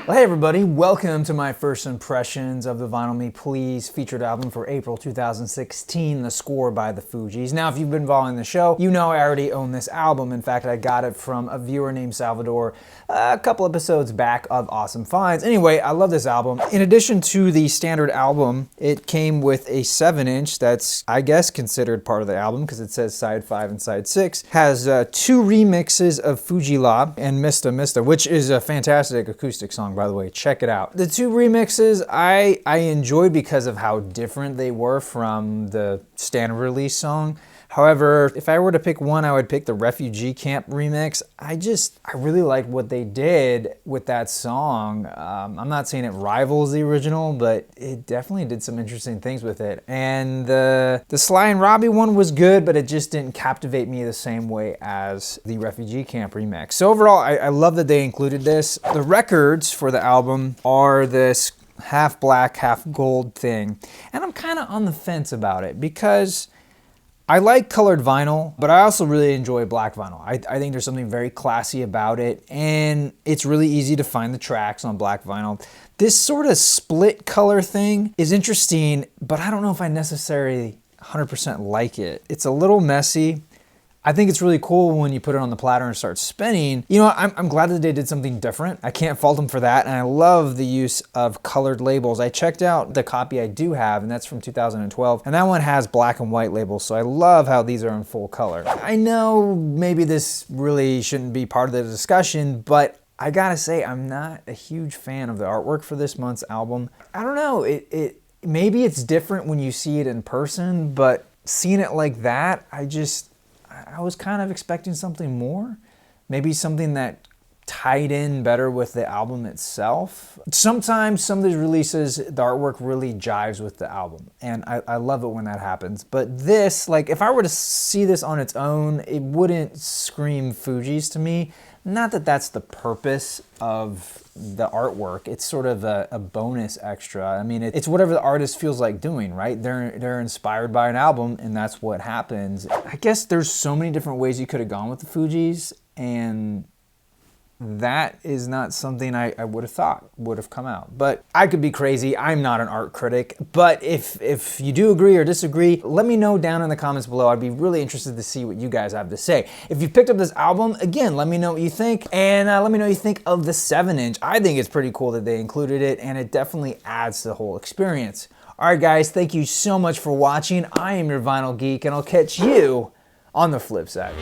Well, hey everybody, welcome to my first impressions of the Vinyl Me Please featured album for April 2016, The Score by the Fugees. Now, if you've been following the show, you know I already own this album. In fact, I got it from a viewer named Salvador a couple episodes back of Awesome Finds. Anyway, I love this album. In addition to the standard album, it came with a 7-inch that's, I guess, considered part of the album because it says side 5 and side 6. Has 2 remixes of Fuji La and Mista Mista, which is a fantastic acoustic song, by the way. Check it out. The 2 remixes I enjoyed because of how different they were from the standard release song. However, if I were to pick one, I would pick the Refugee Camp remix. I really like what they did with that song. I'm not saying it rivals the original, but it definitely did some interesting things with it. And the Sly and Robbie one was good, but it just didn't captivate me the same way as the Refugee Camp remix. So overall, I love that they included this. The records for the album are this half black, half gold thing. And I'm kind of on the fence about it because I like colored vinyl, but I also really enjoy black vinyl. I think there's something very classy about it, and it's really easy to find the tracks on black vinyl. This sort of split color thing is interesting, but I don't know if I necessarily 100% like it. It's a little messy. I think it's really cool when you put it on the platter and start spinning. You know, I'm glad that they did something different. I can't fault them for that, and I love the use of colored labels. I checked out the copy I do have, and that's from 2012, and that one has black and white labels, so I love how these are in full color. I know maybe this really shouldn't be part of the discussion, but I gotta say, I'm not a huge fan of the artwork for this month's album. I don't know, maybe it's different when you see it in person, but seeing it like that, I was kind of expecting something more. Maybe something that tied in better with the album itself. Sometimes some of these releases, the artwork really jives with the album, and I love it when that happens. But this, like, if I were to see this on its own, it wouldn't scream Fugees to me. Not that that's the purpose of the artwork. It's sort of a bonus extra. I mean, it's whatever the artist feels like doing, right? They're inspired by an album, and that's what happens. I guess there's so many different ways you could have gone with the Fugees, and that is not something I would have thought would have come out. But I could be crazy. I'm not an art critic. But if you do agree or disagree, let me know down in the comments below. I'd be really interested to see what you guys have to say. If you picked up this album, again, let me know what you think. And let me know what you think of the 7-inch. I think it's pretty cool that they included it, and it definitely adds to the whole experience. All right, guys, thank you so much for watching. I am your Vinyl Geek, and I'll catch you on the flip side.